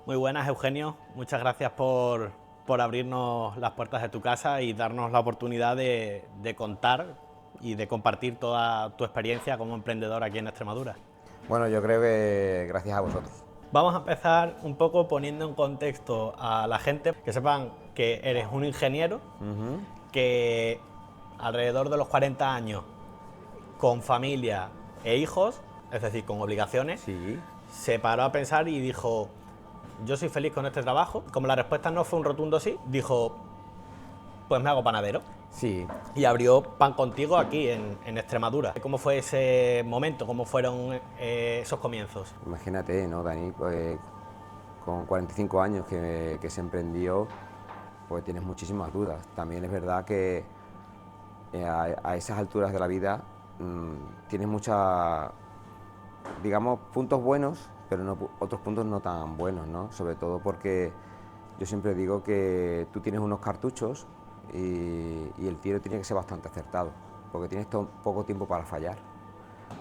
Muy buenas, Eugenio. Muchas gracias por abrirnos las puertas de tu casa y darnos la oportunidad de contar y de compartir toda tu experiencia como emprendedor aquí en Extremadura. Bueno, yo creo que gracias a vosotros. Vamos a empezar un poco poniendo en contexto a la gente, que sepan que eres un ingeniero, que alrededor de los 40 años, con familia e hijos, es decir, con obligaciones, Sí, se paró a pensar y dijo, yo soy feliz con este trabajo. Como la respuesta no fue un rotundo sí, dijo, pues me hago panadero. sí. Y abrió Pan Contigo aquí en Extremadura. ¿Cómo fue ese momento? ¿Cómo fueron esos comienzos? Imagínate, ¿no, Dani? Pues con 45 años que se emprendió, pues tienes muchísimas dudas. También es verdad que a esas alturas de la vida tienes muchas, digamos, puntos buenos, pero otros puntos no tan buenos, ¿no? Sobre todo porque yo siempre digo que tú tienes unos cartuchos y el tiro tiene que ser bastante acertado, porque tienes poco tiempo para fallar.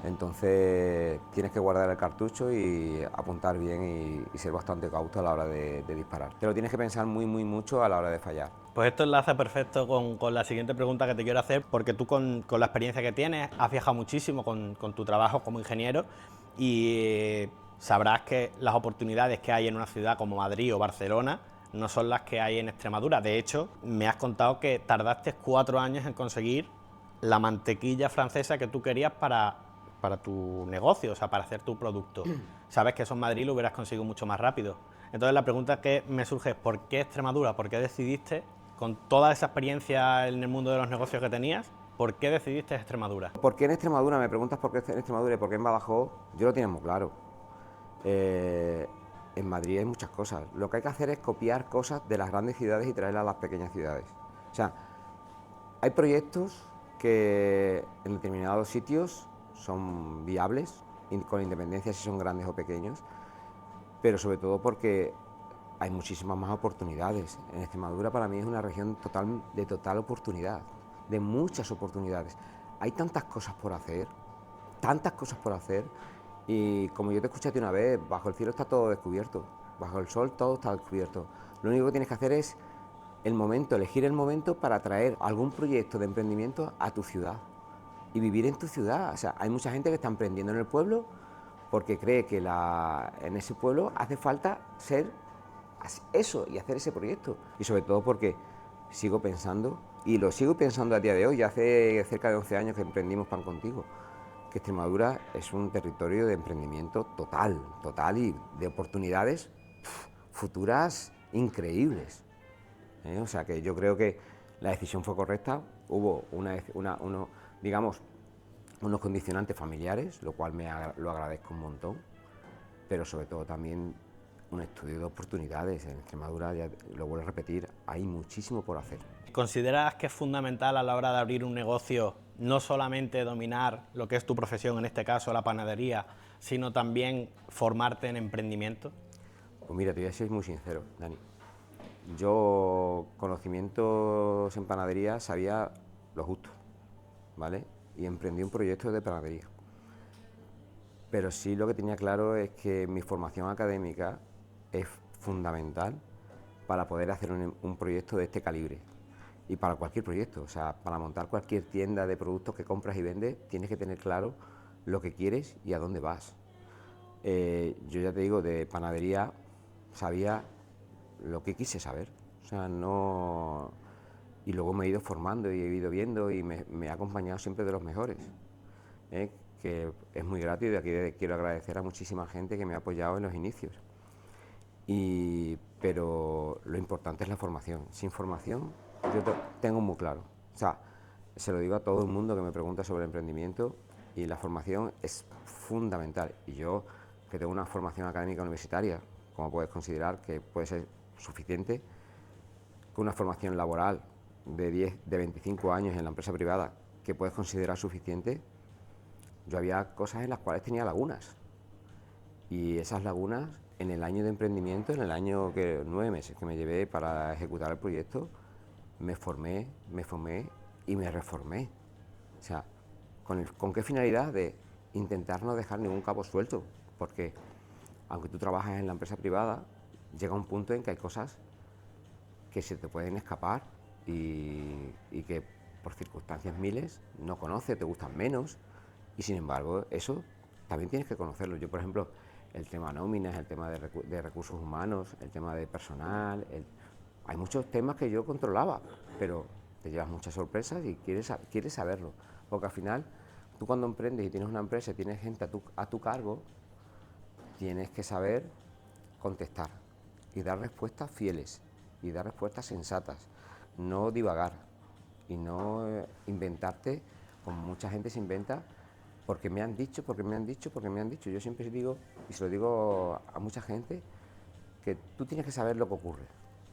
Entonces tienes que guardar el cartucho y apuntar bien y ser bastante cauto a la hora de disparar. Te lo tienes que pensar muy mucho a la hora de fallar. Pues esto enlaza perfecto con la siguiente pregunta que te quiero hacer, porque tú con la experiencia que tienes has viajado muchísimo con tu trabajo como ingeniero y sabrás que las oportunidades que hay en una ciudad como Madrid o Barcelona no son las que hay en Extremadura. De hecho, me has contado que tardaste 4 años en conseguir la mantequilla francesa que tú querías para tu negocio, o sea, para hacer tu producto. Sabes que eso en Madrid lo hubieras conseguido mucho más rápido. Entonces la pregunta que me surge es, ¿por qué Extremadura? ¿Por qué decidiste, con toda esa experiencia en el mundo de los negocios que tenías, por qué decidiste Extremadura? ¿Por qué en Extremadura? Me preguntas por qué en Extremadura y por qué en Badajoz. Yo lo tengo muy claro. Eh, en Madrid hay muchas cosas. Lo que hay que hacer es copiar cosas de las grandes ciudades y traerlas a las pequeñas ciudades. O sea, hay proyectos que en determinados sitios son viables, con independencia si son grandes o pequeños, pero sobre todo porque hay muchísimas más oportunidades. En Extremadura para mí es una región de total oportunidad, de muchas oportunidades. Hay tantas cosas por hacer, y como yo te escuché a ti una vez, bajo el cielo está todo descubierto, bajo el sol todo está descubierto. Lo único que tienes que hacer es elegir el momento para traer algún proyecto de emprendimiento a tu ciudad y vivir en tu ciudad. O sea, hay mucha gente que está emprendiendo en el pueblo porque cree que en ese pueblo hace falta ser eso y hacer ese proyecto. Y sobre todo porque sigo pensando, y lo sigo pensando a día de hoy, ya hace cerca de 11 años que emprendimos Pan Contigo, que Extremadura es un territorio de emprendimiento total y de oportunidades futuras increíbles. O sea que yo creo que la decisión fue correcta. Hubo digamos, unos condicionantes familiares, lo cual lo agradezco un montón, pero sobre todo también un estudio de oportunidades. En Extremadura, ya lo vuelvo a repetir, hay muchísimo por hacer. ¿Consideras que es fundamental a la hora de abrir un negocio no solamente dominar lo que es tu profesión, en este caso la panadería, sino también formarte en emprendimiento? Pues mira, te voy a ser muy sincero, Dani. Yo conocimientos en panadería sabía lo justo, ¿vale? Y emprendí un proyecto de panadería. Pero sí lo que tenía claro es que mi formación académica es fundamental para poder hacer un proyecto de este calibre. Y para cualquier proyecto, o sea, para montar cualquier tienda de productos que compras y vendes, tienes que tener claro lo que quieres y a dónde vas. Yo ya te digo, de panadería sabía lo que quise saber. O sea, no. Y luego me he ido formando y he ido viendo y me ha acompañado siempre de los mejores. Que es muy grato, y de aquí quiero agradecer a muchísima gente que me ha apoyado en los inicios. Pero lo importante es la formación. Sin formación, yo tengo muy claro. O sea, se lo digo a todo el mundo que me pregunta sobre emprendimiento, y la formación es fundamental. Y yo, que tengo una formación académica universitaria, como puedes considerar que puede ser suficiente, con una formación laboral de 25 años en la empresa privada, que puedes considerar suficiente, yo había cosas en las cuales tenía lagunas. Y esas lagunas, en el año de emprendimiento, en el año 9 meses que me llevé para ejecutar el proyecto, me formé y me reformé. O sea, ¿con qué finalidad? De intentar no dejar ningún cabo suelto, porque aunque tú trabajas en la empresa privada, llega un punto en que hay cosas que se te pueden escapar y que por circunstancias miles no conoces, te gustan menos, y sin embargo eso también tienes que conocerlo. Yo, por ejemplo, el tema nóminas, el tema de recursos humanos, el tema de personal, hay muchos temas que yo controlaba, pero te llevas muchas sorpresas y quieres saberlo, porque al final tú cuando emprendes y tienes una empresa y tienes gente a tu cargo, tienes que saber contestar y dar respuestas fieles y dar respuestas sensatas, no divagar y no inventarte, como mucha gente se inventa, porque me han dicho, porque me han dicho, porque me han dicho. Yo siempre digo, y se lo digo a mucha gente, que tú tienes que saber lo que ocurre,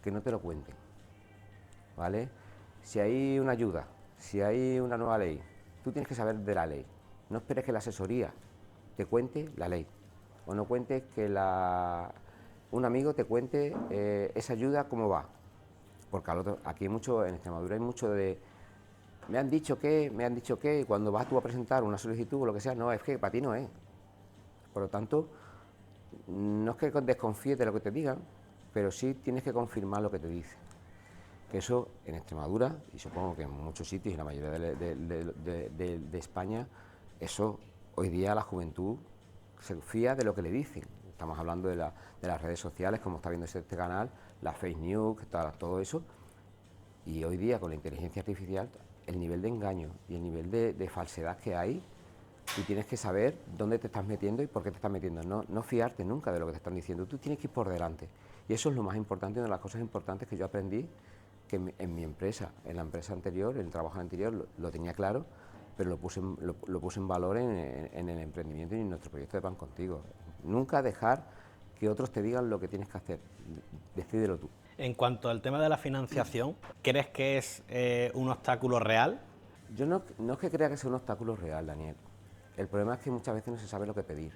que no te lo cuenten, ¿vale? Si hay una ayuda, si hay una nueva ley, tú tienes que saber de la ley. No esperes que la asesoría te cuente la ley, o no cuentes que un amigo te cuente esa ayuda cómo va, porque aquí hay mucho, en Extremadura hay mucho de me han dicho que, y cuando vas tú a presentar una solicitud o lo que sea, no, es que para ti no es. Por lo tanto, no es que desconfíes de lo que te digan, pero sí tienes que confirmar lo que te dicen. Que eso en Extremadura, y supongo que en muchos sitios y en la mayoría de España, eso hoy día la juventud se fía de lo que le dicen. Estamos hablando de las redes sociales, como está viendo este canal, las fake news, todo eso. Y hoy día con la inteligencia artificial, el nivel de engaño y el nivel de falsedad que hay, tú tienes que saber dónde te estás metiendo y por qué te estás metiendo. No fiarte nunca de lo que te están diciendo, tú tienes que ir por delante. Y eso es lo más importante, una de las cosas importantes que yo aprendí, que en mi empresa, en la empresa anterior, en el trabajo anterior, lo tenía claro, pero lo puse en valor en el emprendimiento y en nuestro proyecto de Pan Contigo. Nunca dejar que otros te digan lo que tienes que hacer, decídelo tú. En cuanto al tema de la financiación, ¿crees que es un obstáculo real? Yo no es que crea que sea un obstáculo real, Daniel. El problema es que muchas veces no se sabe lo que pedir.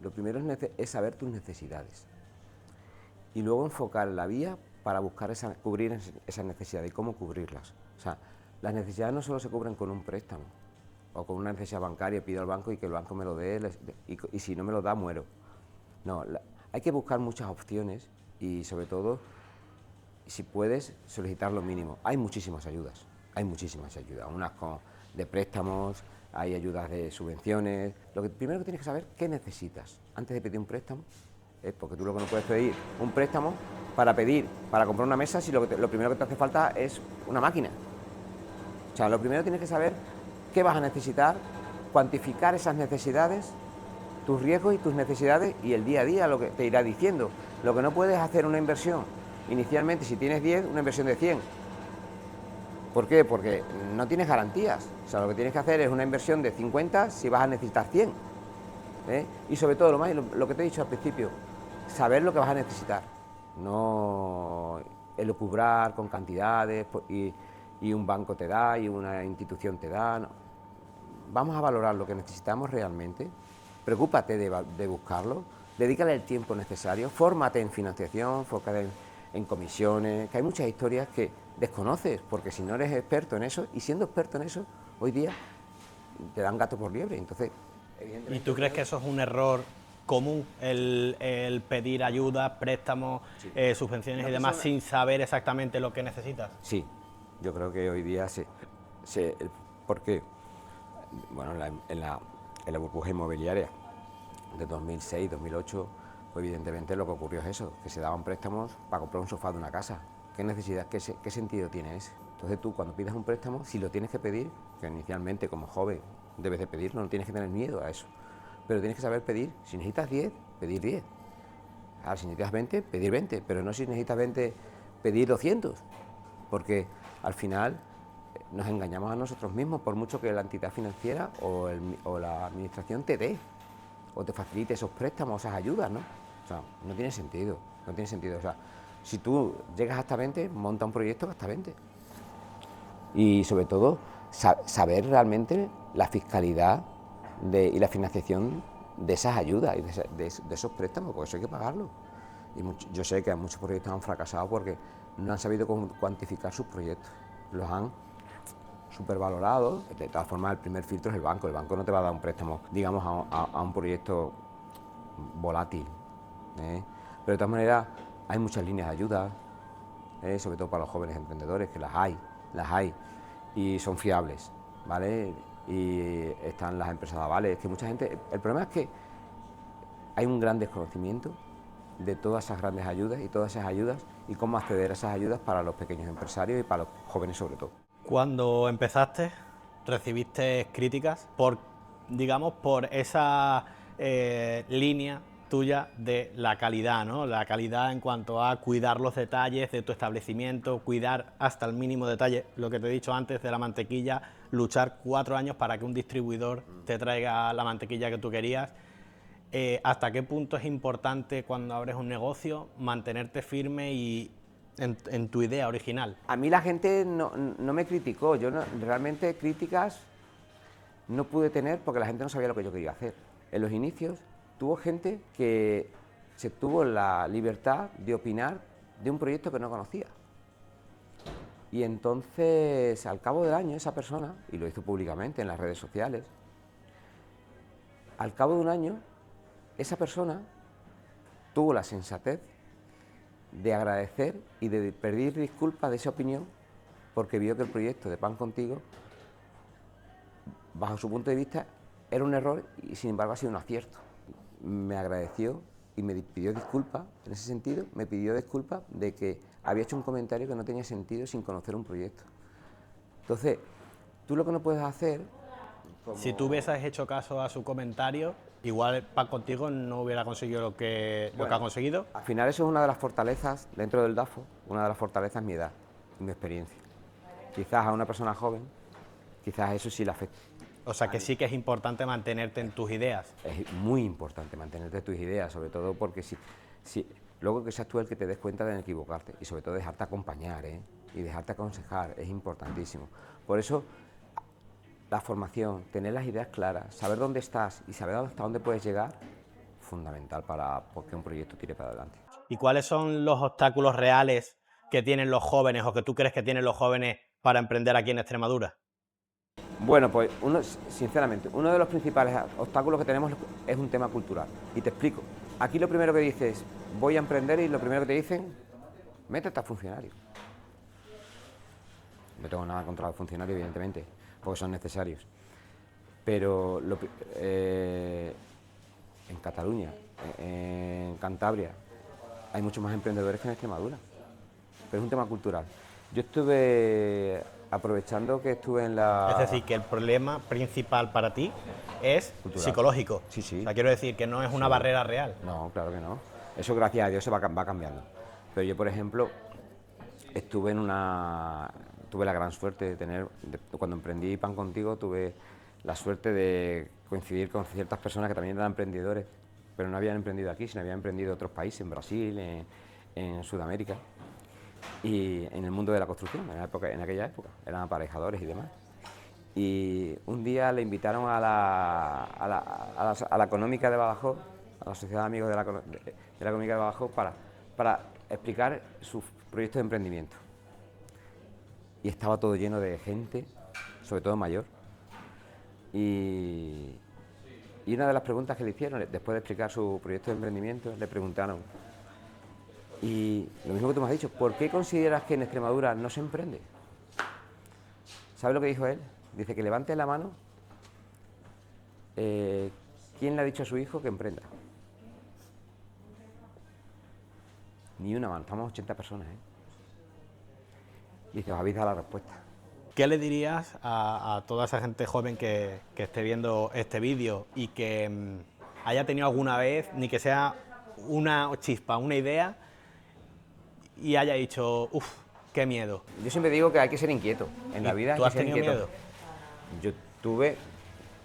Lo primero es saber tus necesidades y luego enfocar la vía para buscar cubrir esas necesidades y cómo cubrirlas. O sea, las necesidades no solo se cubren con un préstamo o con una necesidad bancaria, pido al banco y que el banco me lo dé y si no me lo da, muero. No, hay que buscar muchas opciones y sobre todo, si puedes, solicitar lo mínimo. Hay muchísimas ayudas, unas de préstamos, hay ayudas de subvenciones. Lo que primero que tienes que saber, ¿qué necesitas? Antes de pedir un préstamo, porque tú lo que no puedes pedir un préstamo para comprar una mesa si lo primero que te hace falta es una máquina. O sea, lo primero tienes que saber qué vas a necesitar, cuantificar esas necesidades, tus riesgos y tus necesidades y el día a día lo que te irá diciendo. Lo que no puedes hacer una inversión inicialmente, si tienes 10, una inversión de 100. ¿Por qué? Porque no tienes garantías. O sea, lo que tienes que hacer es una inversión de 50 si vas a necesitar 100. Y sobre todo, lo que te he dicho al principio, saber lo que vas a necesitar. No elucubrar con cantidades y un banco te da y una institución te da. No. Vamos a valorar lo que necesitamos realmente. Preocúpate de buscarlo, dedícale el tiempo necesario, fórmate en financiación, fórmate en comisiones, que hay muchas historias que desconoces, porque si no eres experto en eso, y siendo experto en eso, hoy día te dan gato por liebre. Entonces, ¿y tú crees que eso es un error común, el pedir ayuda, préstamos, sí, subvenciones y demás sin saber exactamente lo que necesitas? Sí, yo creo que hoy día porque, bueno, en la burbuja inmobiliaria de 2006, 2008, pues evidentemente lo que ocurrió es eso, que se daban préstamos para comprar un sofá de una casa. ¿Qué necesidad, qué sentido tiene eso? Entonces tú cuando pides un préstamo, si lo tienes que pedir, que inicialmente como joven debes de pedirlo, no tienes que tener miedo a eso, pero tienes que saber pedir. Si necesitas 10, pedir 10. Ahora, si necesitas 20, pedir 20, pero no si necesitas 20, pedir 200, porque al final nos engañamos a nosotros mismos, por mucho que la entidad financiera o la administración te dé o te facilite esos préstamos, esas ayudas, ¿no? O sea, no tiene sentido. O sea, si tú llegas hasta 20, monta un proyecto hasta 20. Y sobre todo, saber realmente la fiscalidad y la financiación de esas ayudas y de esos préstamos, porque eso hay que pagarlo. Y yo sé que muchos proyectos han fracasado porque no han sabido cuantificar sus proyectos. Los han supervalorado. De todas formas, el primer filtro es el banco. El banco no te va a dar un préstamo, digamos, a un proyecto volátil. Pero de todas maneras hay muchas líneas de ayuda, sobre todo para los jóvenes emprendedores, que las hay, y son fiables, ¿vale? Y están las empresas de avales, que mucha gente... El problema es que hay un gran desconocimiento de todas esas grandes ayudas y todas esas ayudas y cómo acceder a esas ayudas para los pequeños empresarios y para los jóvenes sobre todo. Cuando empezaste, recibiste críticas por, digamos, por esa línea tuya de la calidad, ¿no? La calidad en cuanto a cuidar los detalles de tu establecimiento, cuidar hasta el mínimo detalle, lo que te he dicho antes de la mantequilla, luchar 4 años para que un distribuidor te traiga la mantequilla que tú querías. ¿Hasta qué punto es importante cuando abres un negocio mantenerte firme y en tu idea original? A mí la gente no me criticó, realmente críticas no pude tener porque la gente no sabía lo que yo quería hacer. En los inicios tuvo gente que se tuvo la libertad de opinar de un proyecto que no conocía. Y entonces, al cabo del año, esa persona, y lo hizo públicamente en las redes sociales, al cabo de un año, esa persona tuvo la sensatez de agradecer y de pedir disculpas de esa opinión porque vio que el proyecto de Pan Contigo, bajo su punto de vista, era un error y sin embargo ha sido un acierto. Me agradeció y me pidió disculpas, en ese sentido, me pidió disculpas de que había hecho un comentario que no tenía sentido sin conocer un proyecto. Entonces, tú lo que no puedes hacer... Si tú hubieses hecho caso a su comentario, igual Pan Contigo no hubiera conseguido lo que ha conseguido. Al final eso es una de las fortalezas dentro del DAFO, una de las fortalezas es mi edad y mi experiencia. Quizás a una persona joven, quizás eso sí le afecta. O sea que sí que es importante mantenerte en tus ideas. Es muy importante mantenerte en tus ideas, sobre todo porque si luego que seas tú el que te des cuenta de no equivocarte y sobre todo dejarte acompañar, y dejarte aconsejar, es importantísimo. Por eso la formación, tener las ideas claras, saber dónde estás y saber hasta dónde puedes llegar, fundamental para que un proyecto tire para adelante. ¿Y cuáles son los obstáculos reales que tienen los jóvenes o que tú crees que tienen los jóvenes para emprender aquí en Extremadura? Bueno, pues sinceramente, uno de los principales obstáculos que tenemos es un tema cultural. Y te explico. Aquí lo primero que dices, voy a emprender, y lo primero que te dicen, métete a funcionario. No tengo nada contra los funcionarios, evidentemente, porque son necesarios. Pero en Cataluña, en Cantabria, hay muchos más emprendedores que en Extremadura. Pero es un tema cultural. Yo estuve, aprovechando que estuve en la... Es decir, que el problema principal para ti es cultural. Psicológico. Sí, sí. O sea, quiero decir que no es una barrera real. No, claro que no. Eso, gracias a Dios, se va cambiando. Pero yo, por ejemplo, tuve la gran suerte de tener, cuando emprendí Pan Contigo, tuve la suerte de coincidir con ciertas personas que también eran emprendedores, pero no habían emprendido aquí, sino habían emprendido en otros países, en Brasil, en Sudamérica, y en el mundo de la construcción, en aquella época, eran aparejadores y demás. Y un día le invitaron a la Económica de Badajoz, a la Sociedad de Amigos de la Económica de Badajoz, para explicar sus proyectos de emprendimiento. Y estaba todo lleno de gente, sobre todo mayor. Y una de las preguntas que le hicieron, después de explicar su proyecto de emprendimiento, le preguntaron, y lo mismo que tú me has dicho, ¿por qué consideras que en Extremadura no se emprende? ¿Sabes lo que dijo él? Dice que levante la mano, ¿quién le ha dicho a su hijo que emprenda? Ni una mano, estamos 80 personas, Dice, os habéis dado la respuesta. ¿Qué le dirías a toda esa gente joven que esté viendo este vídeo y que haya tenido alguna vez, ni que sea una chispa, una idea, y haya dicho, uff, qué miedo? Yo siempre digo que hay que ser inquieto. En la vida ¿Tú hay has que ser tenido inquieto. miedo? Yo tuve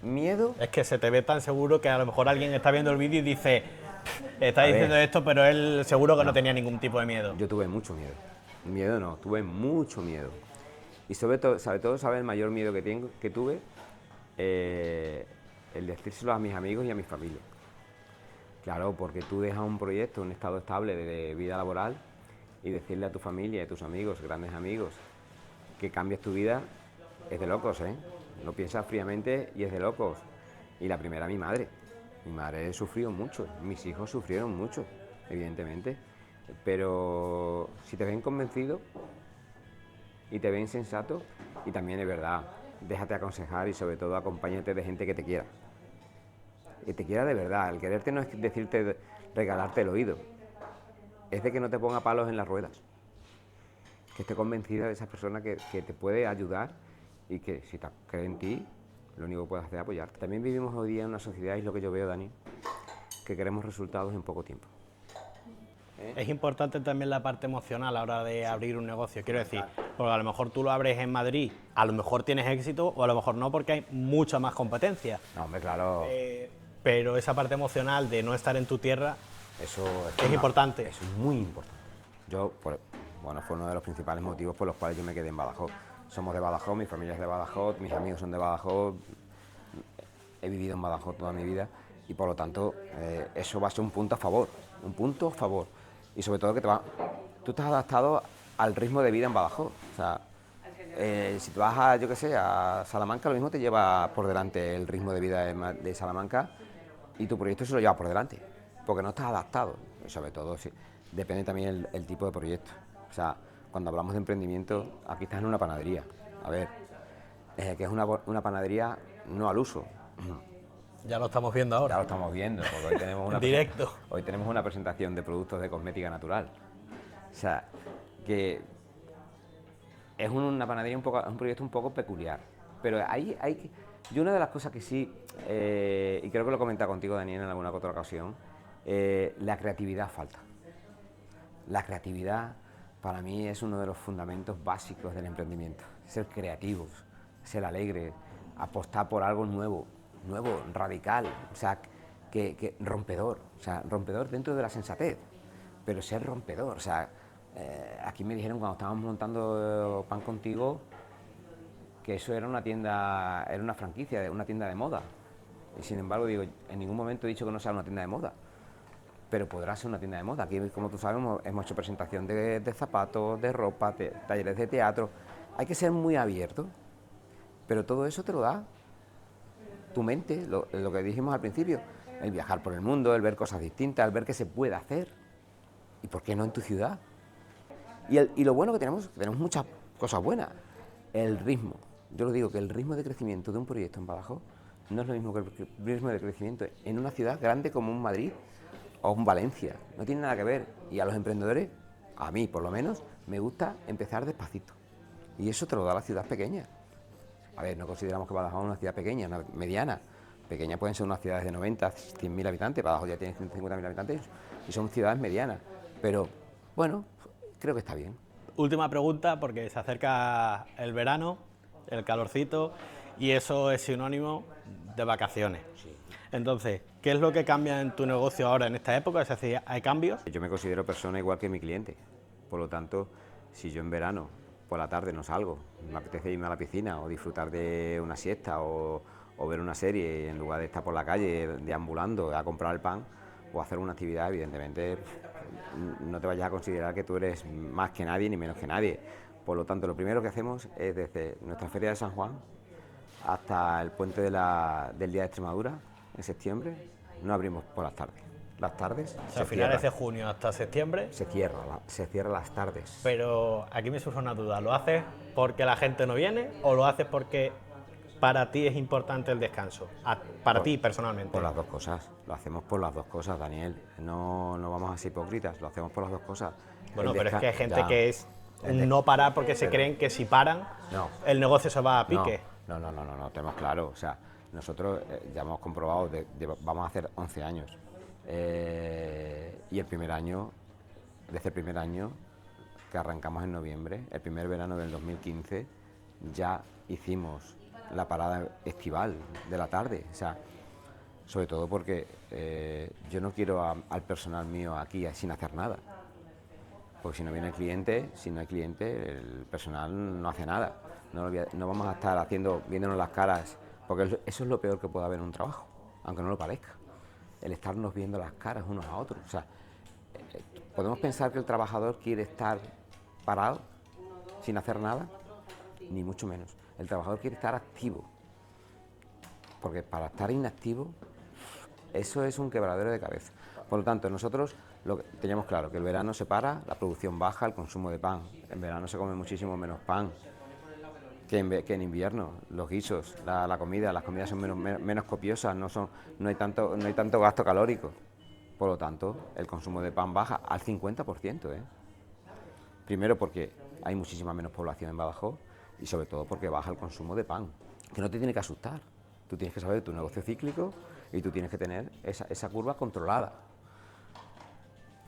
miedo. Es que se te ve tan seguro que a lo mejor alguien está viendo el vídeo y dice, está diciendo esto, pero él seguro que no tenía ningún tipo de miedo. Yo tuve mucho miedo. Miedo no, tuve mucho miedo. Y sobre todo, ¿sabes el mayor miedo que tuve? El decírselo a mis amigos y a mi familia. Claro, porque tú dejas un proyecto, un estado estable de vida laboral, y decirle a tu familia y a tus amigos, grandes amigos, que cambies tu vida, es de locos, Lo piensas fríamente y es de locos. Y la primera, mi madre. Mi madre sufrió mucho, mis hijos sufrieron mucho. evidentemente, pero si te ven convencido y te ven sensato, y también es verdad, déjate aconsejar y sobre todo acompáñate de gente que te quiera. Que te quiera de verdad. El quererte no es decirte, regalarte el oído, es de que no te ponga palos en las ruedas, que esté convencida de esa persona que te puede ayudar y que si te cree en ti, lo único que puedes hacer es apoyarte. También vivimos hoy día en una sociedad, y es lo que yo veo, Dani, que queremos resultados en poco tiempo. Es importante también la parte emocional a la hora de abrir un negocio, quiero decir, porque a lo mejor tú lo abres en Madrid, a lo mejor tienes éxito o a lo mejor no porque hay mucha más competencia. No, hombre, claro. Pero esa parte emocional de no estar en tu tierra Eso es importante. Eso es muy importante. Bueno, fue uno de los principales motivos por los cuales yo me quedé en Badajoz. Somos de Badajoz, mi familia es de Badajoz, mis amigos son de Badajoz, he vivido en Badajoz toda mi vida y por lo tanto eso va a ser un punto a favor, Y sobre todo que tú estás adaptado al ritmo de vida en Badajoz. O sea, si tú vas a, yo qué sé, a Salamanca, lo mismo te lleva por delante el ritmo de vida de Salamanca y tu proyecto se lo lleva por delante, porque no estás adaptado. Y sobre todo, depende también el tipo de proyecto. O sea, cuando hablamos de emprendimiento, aquí estás en una panadería. A ver, que es una panadería no al uso. Ya lo estamos viendo ahora. Ya lo estamos viendo, porque hoy tenemos directo. Hoy tenemos una presentación de productos de cosmética natural. O sea, que es una panadería un proyecto un poco peculiar. Pero yo una de las cosas que sí, y creo que lo he comentado contigo, Daniel, en alguna otra ocasión, la creatividad falta. La creatividad para mí es uno de los fundamentos básicos del emprendimiento. Ser creativos, ser alegres, apostar por algo nuevo, radical, o sea, que rompedor, o sea, rompedor dentro de la sensatez, pero ser rompedor, o sea, aquí me dijeron cuando estábamos montando Pan Contigo que eso era una tienda, era una franquicia, una tienda de moda, y sin embargo digo, en ningún momento he dicho que no sea una tienda de moda, pero podrá ser una tienda de moda. Aquí, como tú sabes, hemos hecho presentación de zapatos, de ropa, talleres de teatro. Hay que ser muy abierto, pero todo eso te lo da tu mente, lo que dijimos al principio, el viajar por el mundo, el ver cosas distintas, el ver qué se puede hacer, y por qué no en tu ciudad. Y lo bueno que tenemos muchas cosas buenas, el ritmo. Yo lo digo, que el ritmo de crecimiento de un proyecto en Badajoz no es lo mismo que el ritmo de crecimiento en una ciudad grande como un Madrid o un Valencia, no tiene nada que ver. Y a los emprendedores, a mí por lo menos, me gusta empezar despacito. Y eso te lo da la ciudad pequeña. A ver, no consideramos que Badajoz es una ciudad pequeña, una mediana. Pequeña pueden ser unas ciudades de 90, 100.000 habitantes, Badajoz ya tiene 150.000 habitantes y son ciudades medianas. Pero, bueno, creo que está bien. Última pregunta, porque se acerca el verano, el calorcito, y eso es sinónimo de vacaciones. Sí. Entonces, ¿qué es lo que cambia en tu negocio ahora en esta época? Es decir, ¿hay cambios? Yo me considero persona igual que mi cliente. Por lo tanto, si yo en verano por la tarde no salgo, me apetece irme a la piscina o disfrutar de una siesta o ver una serie en lugar de estar por la calle deambulando a comprar el pan o hacer una actividad, evidentemente no te vayas a considerar que tú eres más que nadie ni menos que nadie. Por lo tanto, lo primero que hacemos es desde nuestra feria de San Juan hasta el puente del Día de Extremadura en septiembre, no abrimos por las tardes. Las tardes o sea, a finales de junio hasta septiembre. Se cierra las tardes. Pero aquí me surge una duda, ¿lo haces porque la gente no viene o lo haces porque para ti es importante el descanso? Para ti personalmente. Por las dos cosas, lo hacemos por las dos cosas, Daniel. No vamos a ser hipócritas, lo hacemos por las dos cosas. Bueno, pero es que hay gente que es no parar porque se creen que si paran, el negocio se va a pique. No, tenemos claro. O sea, nosotros ya hemos comprobado, vamos a hacer 11 años. Y desde el primer año que arrancamos en noviembre, el primer verano del 2015, ya hicimos la parada estival de la tarde. O sea, sobre todo porque yo no quiero al personal mío aquí sin hacer nada. Porque si no viene el cliente, si no hay cliente, el personal no hace nada. No vamos a estar viéndonos las caras, porque eso es lo peor que puede haber en un trabajo, aunque no lo parezca. El estarnos viendo las caras unos a otros. O sea, ¿podemos pensar que el trabajador quiere estar parado, sin hacer nada? Ni mucho menos. El trabajador quiere estar activo. Porque para estar inactivo, eso es un quebradero de cabeza. Por lo tanto, nosotros teníamos claro que el verano se para, la producción baja, el consumo de pan. En verano se come muchísimo menos pan que en invierno. Los guisos, la comida, las comidas son menos copiosas, no hay tanto gasto calórico. Por lo tanto, el consumo de pan baja al 50%, ¿eh? Primero porque hay muchísima menos población en Badajoz y sobre todo porque baja el consumo de pan, que no te tiene que asustar. Tú tienes que saber tu negocio cíclico y tú tienes que tener esa curva controlada.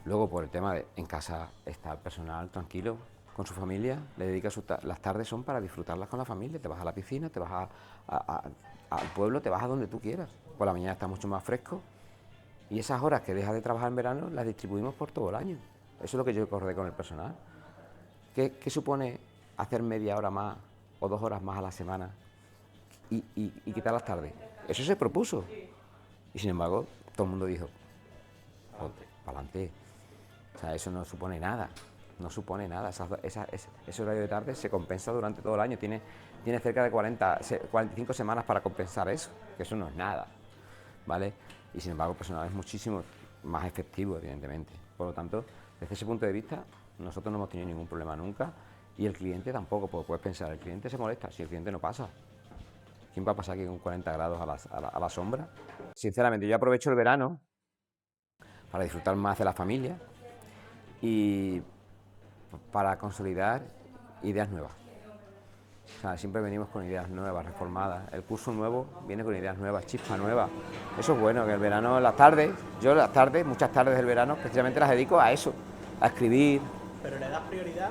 Luego, por el tema de en casa está el personal tranquilo, con su familia, le dedica las tardes son para disfrutarlas con la familia, te vas a la piscina, te vas al pueblo, te vas a donde tú quieras. Por la mañana está mucho más fresco y esas horas que dejas de trabajar en verano las distribuimos por todo el año. Eso es lo que yo acordé con el personal. ¿Qué supone hacer media hora más o 2 horas más a la semana y quitar las tardes? Eso se propuso. Y sin embargo, todo el mundo dijo, para adelante. O sea, eso no supone nada. No supone nada. Ese horario de tarde se compensa durante todo el año. Tiene cerca de 45 semanas para compensar eso, que eso no es nada. ¿Vale? Y sin embargo, el personal es muchísimo más efectivo, evidentemente. Por lo tanto, desde ese punto de vista, nosotros no hemos tenido ningún problema nunca y el cliente tampoco, porque puedes pensar, el cliente se molesta, si el cliente no pasa. ¿Quién va a pasar aquí con 40 grados a la sombra? Sinceramente, yo aprovecho el verano para disfrutar más de la familia y para consolidar ideas nuevas. O sea, siempre venimos con ideas nuevas, reformadas. El curso nuevo viene con ideas nuevas, chispa nueva. Eso es bueno, que el verano, las tardes, muchas tardes del verano, precisamente las dedico a eso, a escribir. ¿Pero le das prioridad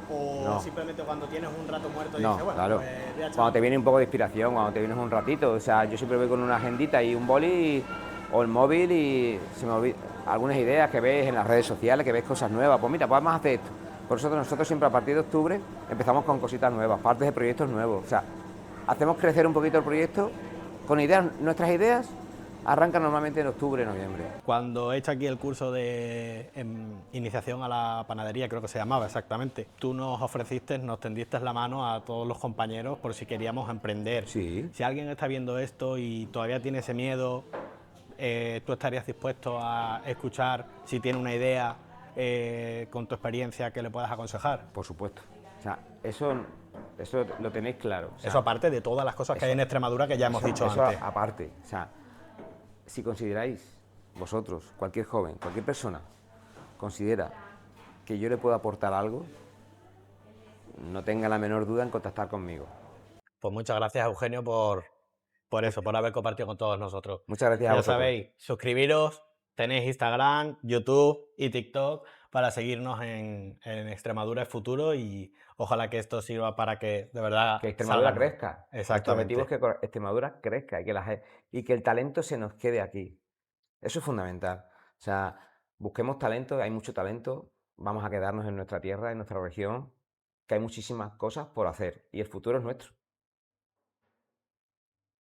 o No. simplemente cuando tienes un rato muerto No, dices, bueno, claro. pues voy a echar Cuando te un-"? viene un poco de inspiración, cuando te vienes un ratito, o sea, yo siempre voy con una agendita y un boli o el móvil y se me olvida algunas ideas que ves en las redes sociales, que ves cosas nuevas, pues mira, podemos hacer esto. Por eso nosotros siempre a partir de octubre empezamos con cositas nuevas, partes de proyectos nuevos, o sea, hacemos crecer un poquito el proyecto con ideas, nuestras ideas arrancan normalmente en octubre, noviembre. Cuando he hecho aquí el curso de iniciación a la panadería, creo que se llamaba exactamente, tú nos ofreciste, nos tendiste la mano a todos los compañeros por si queríamos emprender. Sí. Si alguien está viendo esto y todavía tiene ese miedo, tú estarías dispuesto a escuchar si tiene una idea con tu experiencia que le puedas aconsejar. Por supuesto. O sea, eso lo tenéis claro. O sea, Eso aparte de todas las cosas que hay en Extremadura que ya hemos dicho eso antes. aparte. O sea, si consideráis, vosotros, cualquier joven, cualquier persona, considera que yo le puedo aportar algo, no tenga la menor duda en contactar conmigo. Pues muchas gracias, Eugenio, por eso, por haber compartido con todos nosotros. Muchas gracias a Ya vosotros. sabéis, suscribiros, tenéis Instagram, YouTube y TikTok para seguirnos en Extremadura es futuro y ojalá que esto sirva para que de verdad Que Extremadura salgan. crezca. Nuestro Exactamente. objetivo es que Extremadura crezca y que el talento se nos quede aquí. Eso es fundamental. O sea, busquemos talento, hay mucho talento, vamos a quedarnos en nuestra tierra, en nuestra región, que hay muchísimas cosas por hacer y el futuro es nuestro.